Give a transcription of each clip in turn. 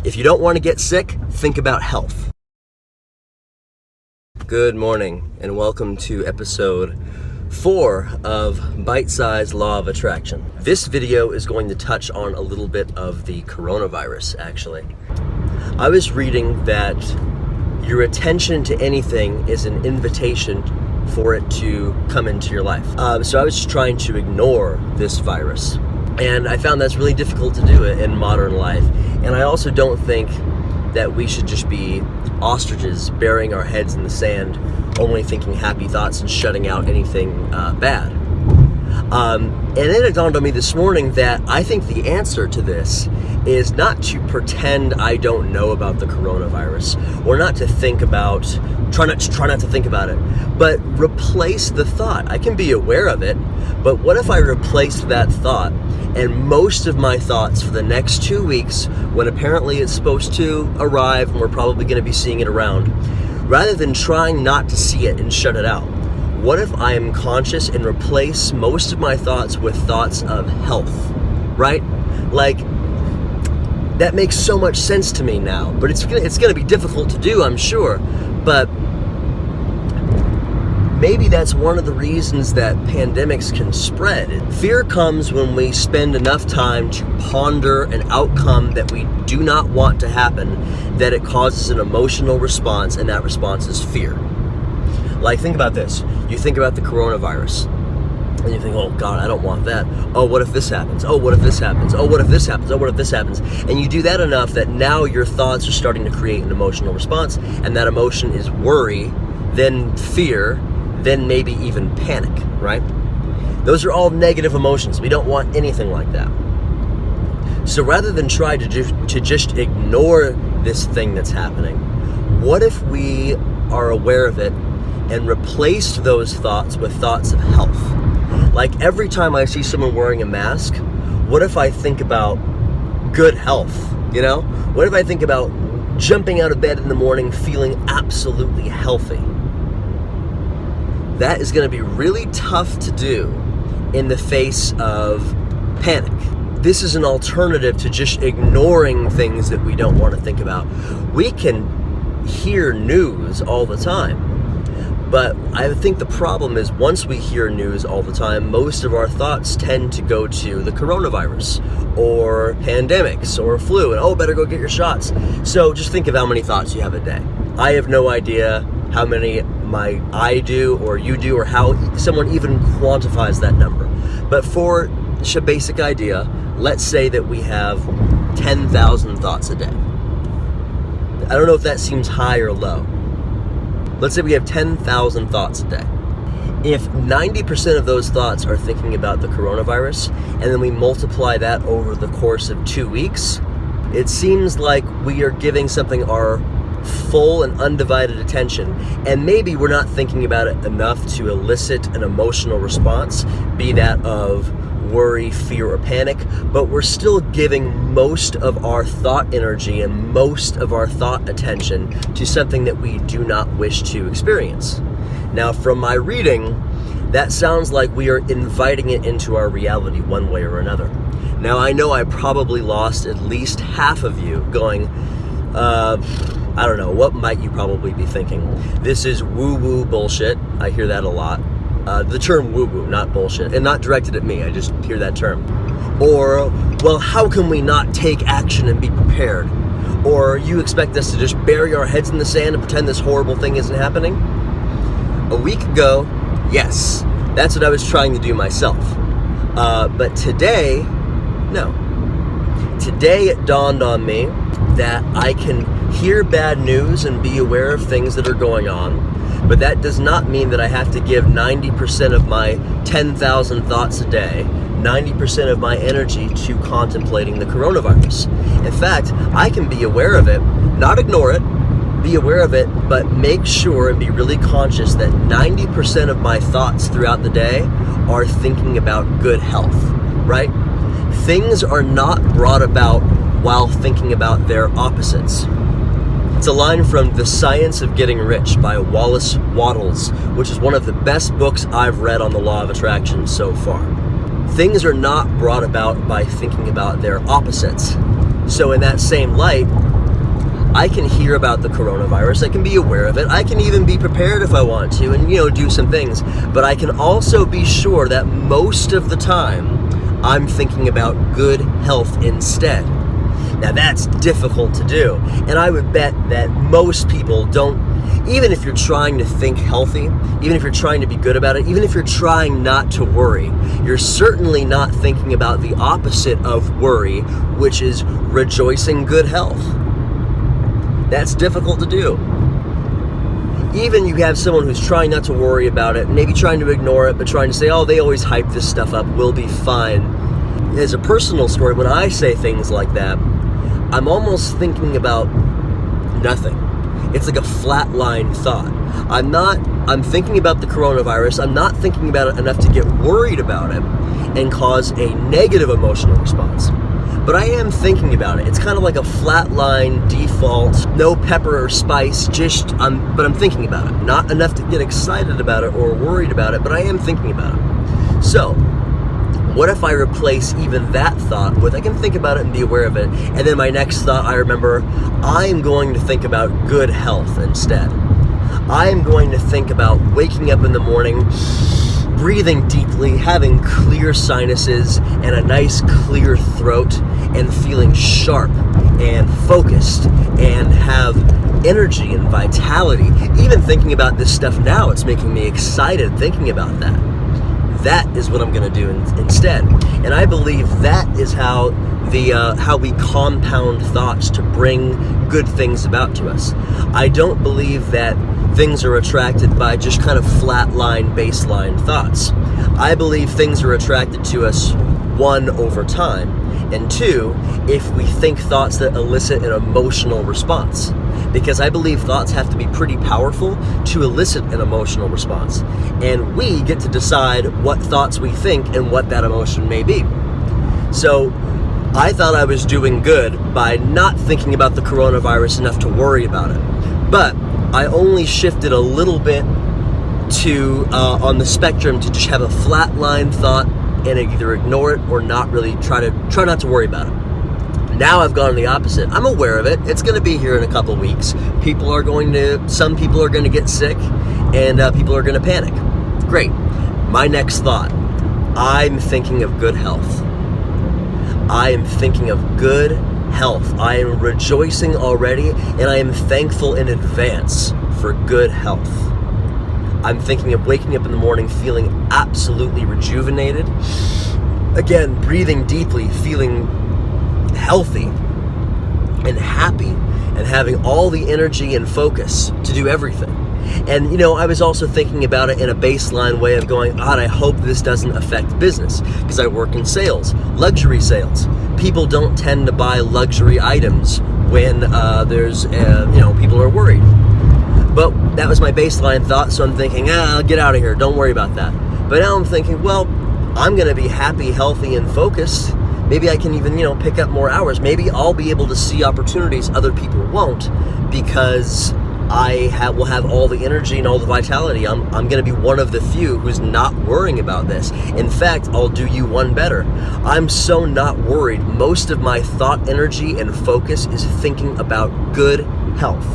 If you don't want to get sick, think about health. Good morning, and welcome to episode 4 of Bite-Sized Law of Attraction. This video is going to touch on a little bit of the coronavirus, actually. I was reading that your attention to anything is an invitation for it to come into your life. So I was just trying to ignore this virus. And I found that's really difficult to do in modern life. And I also don't think that we should just be ostriches burying our heads in the sand, only thinking happy thoughts and shutting out anything bad. And then it dawned on me this morning that I think the answer to this is not to pretend I don't know about the coronavirus, or not to think about, try not to think about it, but replace the thought. I can be aware of it, but what if I replaced that thought, and most of my thoughts for the next 2 weeks, when apparently it's supposed to arrive and we're probably going to be seeing it around, rather than trying not to see it and shut it out, what if I am conscious and replace most of my thoughts with thoughts of health, right? Like, that makes so much sense to me now, but it's gonna be difficult to do, I'm sure, but maybe that's one of the reasons that pandemics can spread. Fear comes when we spend enough time to ponder an outcome that we do not want to happen, that it causes an emotional response, and that response is fear. Like, think about this. You think about the coronavirus, and you think, oh God, I don't want that. Oh, what if this happens? Oh, what if this happens? Oh, what if this happens? Oh, what if this happens? And you do that enough that now your thoughts are starting to create an emotional response, and that emotion is worry, then fear, then maybe even panic, right? Those are all negative emotions. We don't want anything like that. So rather than try to just ignore this thing that's happening, what if we are aware of it and replaced those thoughts with thoughts of health? Like, every time I see someone wearing a mask, what if I think about good health, you know? What if I think about jumping out of bed in the morning feeling absolutely healthy? That is going to be really tough to do in the face of panic. This is an alternative to just ignoring things that we don't want to think about. We can hear news all the time, but I think the problem is once we hear news all the time, most of our thoughts tend to go to the coronavirus or pandemics or flu, and oh, better go get your shots. So just think of how many thoughts you have a day. I have no idea how many I do or you do, or how someone even quantifies that number. But for a basic idea, let's say that we have 10,000 thoughts a day. I don't know if that seems high or low. Let's say we have 10,000 thoughts a day. If 90% of those thoughts are thinking about the coronavirus, and then we multiply that over the course of 2 weeks, it seems like we are giving something our full and undivided attention, and maybe we're not thinking about it enough to elicit an emotional response, be that of worry, fear, or panic, but we're still giving most of our thought energy and most of our thought attention to something that we do not wish to experience. Now, from my reading, that sounds like we are inviting it into our reality one way or another. Now, I know I probably lost at least half of you going, I don't know, what might you probably be thinking? This is woo-woo bullshit. I hear that a lot. The term woo-woo, not bullshit, and not directed at me, I just hear that term. Or, well, how can we not take action and be prepared? Or you expect us to just bury our heads in the sand and pretend this horrible thing isn't happening? A week ago, yes, that's what I was trying to do myself. But today, no. Today it dawned on me that I can hear bad news and be aware of things that are going on, but that does not mean that I have to give 90% of my 10,000 thoughts a day, 90% of my energy to contemplating the coronavirus. In fact, I can be aware of it, not ignore it, be aware of it, but make sure and be really conscious that 90% of my thoughts throughout the day are thinking about good health, right? Things are not brought about while thinking about their opposites. It's a line from The Science of Getting Rich by Wallace Wattles, which is one of the best books I've read on the law of attraction so far. Things are not brought about by thinking about their opposites. So in that same light, I can hear about the coronavirus, I can be aware of it, I can even be prepared if I want to and, do some things. But I can also be sure that most of the time, I'm thinking about good health instead. Now that's difficult to do, and I would bet that most people don't, even if you're trying to think healthy, even if you're trying to be good about it, even if you're trying not to worry, you're certainly not thinking about the opposite of worry, which is rejoicing good health. That's difficult to do. Even you have someone who's trying not to worry about it, maybe trying to ignore it, but trying to say, oh, they always hype this stuff up, we'll be fine. As a personal story, when I say things like that, I'm almost thinking about nothing. It's like a flatline thought. I'm thinking about the coronavirus. I'm not thinking about it enough to get worried about it and cause a negative emotional response. But I am thinking about it. It's kind of like a flatline default, no pepper or spice, but I'm thinking about it. Not enough to get excited about it or worried about it, but I am thinking about it. So, what if I replace even that thought with, I can think about it and be aware of it, and then my next thought, I remember, I'm going to think about good health instead. I'm going to think about waking up in the morning, breathing deeply, having clear sinuses and a nice clear throat, and feeling sharp and focused and have energy and vitality. Even thinking about this stuff now, it's making me excited thinking about that. That is what I'm going to do instead. And I believe that is how we compound thoughts to bring good things about to us. I don't believe that things are attracted by just kind of flatline, baseline thoughts. I believe things are attracted to us, one, over time, and two, if we think thoughts that elicit an emotional response. Because I believe thoughts have to be pretty powerful to elicit an emotional response. And we get to decide what thoughts we think and what that emotion may be. So I thought I was doing good by not thinking about the coronavirus enough to worry about it. But I only shifted a little bit to on the spectrum to just have a flatline thought and either ignore it or not really try not to worry about it. Now I've gone the opposite. I'm aware of it. It's going to be here in a couple weeks. Some people are going to get sick, and people are going to panic. Great. My next thought, I'm thinking of good health. I am thinking of good health. I am rejoicing already, and I am thankful in advance for good health. I'm thinking of waking up in the morning feeling absolutely rejuvenated. Again, breathing deeply, feeling healthy and happy and having all the energy and focus to do everything. And I was also thinking about it in a baseline way of going, God, I hope this doesn't affect business, because I work in sales, luxury sales. People don't tend to buy luxury items when people are worried. But that was my baseline thought, so I'm thinking, I'll get out of here, don't worry about that. But now I'm thinking, well, I'm going to be happy, healthy, and focused. Maybe I can even, pick up more hours. Maybe I'll be able to see opportunities other people won't, because will have all the energy and all the vitality. I'm going to be one of the few who's not worrying about this. In fact, I'll do you one better. I'm so not worried. Most of my thought energy and focus is thinking about good health.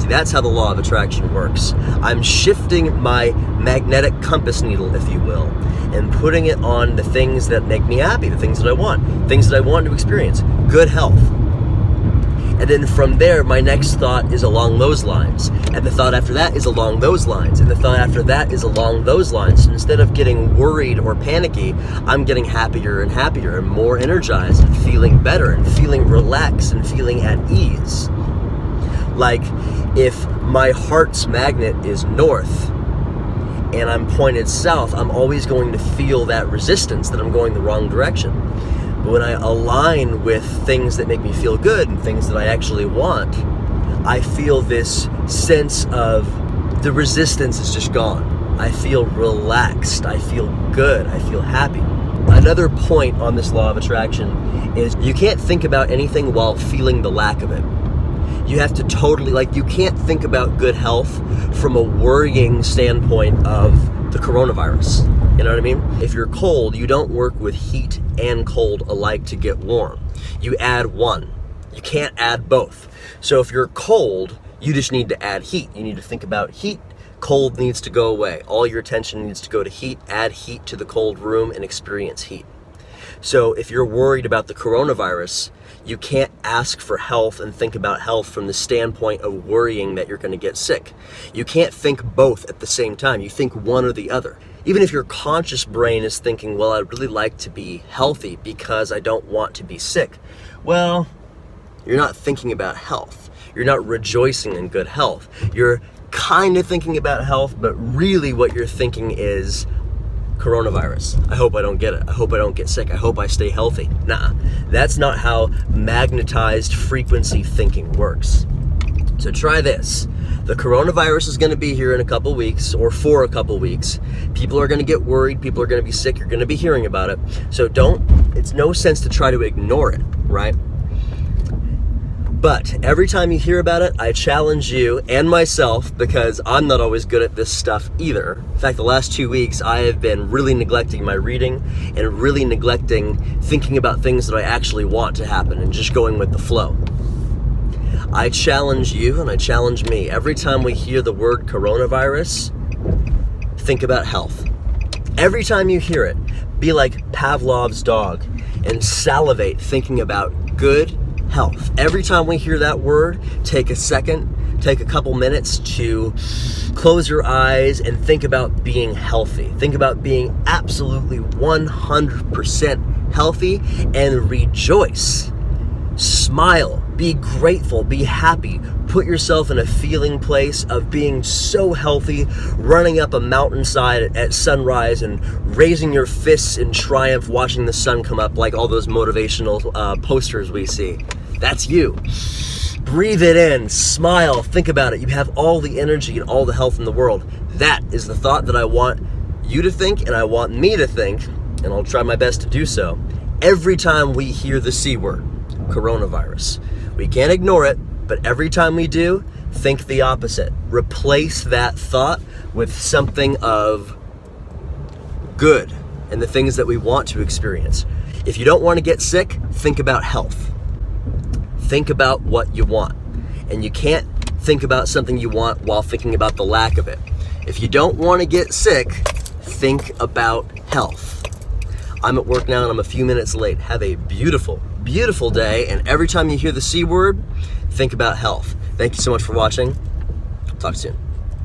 See, that's how the law of attraction works. I'm shifting my magnetic compass needle, if you will, and putting it on the things that make me happy, the things that I want to experience, good health. And then from there, my next thought is along those lines. And the thought after that is along those lines. And the thought after that is along those lines. So instead of getting worried or panicky, I'm getting happier and happier and more energized and feeling better and feeling relaxed and feeling at ease. Like if my heart's magnet is north and I'm pointed south, I'm always going to feel that resistance that I'm going the wrong direction. But when I align with things that make me feel good and things that I actually want, I feel this sense of the resistance is just gone. I feel relaxed. I feel good. I feel happy. Another point on this law of attraction is you can't think about anything while feeling the lack of it. You have to you can't think about good health from a worrying standpoint of the coronavirus. You know what I mean? If you're cold, you don't work with heat and cold alike to get warm. You add one. You can't add both. So if you're cold, you just need to add heat. You need to think about heat. Cold needs to go away. All your attention needs to go to heat. Add heat to the cold room and experience heat. So if you're worried about the coronavirus, you can't ask for health and think about health from the standpoint of worrying that you're going to get sick. You can't think both at the same time. You think one or the other. Even if your conscious brain is thinking, well, I'd really like to be healthy because I don't want to be sick. Well, you're not thinking about health. You're not rejoicing in good health. You're kind of thinking about health, but really what you're thinking is coronavirus. I hope I don't get it. I hope I don't get sick. I hope I stay healthy. Nah, that's not how magnetized frequency thinking works. So try this. The coronavirus is going to be here in a couple weeks, or for a couple weeks. People are going to get worried. People are going to be sick. You're going to be hearing about it. So it's no sense to try to ignore it, right? But every time you hear about it, I challenge you and myself, because I'm not always good at this stuff either. In fact, the last 2 weeks, I have been really neglecting my reading and really neglecting thinking about things that I actually want to happen and just going with the flow. I challenge you and I challenge me. Every time we hear the word coronavirus, think about health. Every time you hear it, be like Pavlov's dog and salivate thinking about good health. Every time we hear that word, take a second, take a couple minutes to close your eyes and think about being healthy. Think about being absolutely 100% healthy and rejoice. Smile, be grateful, be happy. Put yourself in a feeling place of being so healthy, running up a mountainside at sunrise and raising your fists in triumph, watching the sun come up like all those motivational posters we see. That's you. Breathe it in, smile, think about it. You have all the energy and all the health in the world. That is the thought that I want you to think and I want me to think, and I'll try my best to do so, every time we hear the C word. Coronavirus. We can't ignore it, but every time we do, think the opposite. Replace that thought with something of good and the things that we want to experience. If you don't want to get sick, think about health. Think about what you want. And you can't think about something you want while thinking about the lack of it. If you don't want to get sick, think about health. I'm at work now and I'm a few minutes late. Have a beautiful, beautiful day. And every time you hear the C word, think about health. Thank you so much for watching. Talk soon.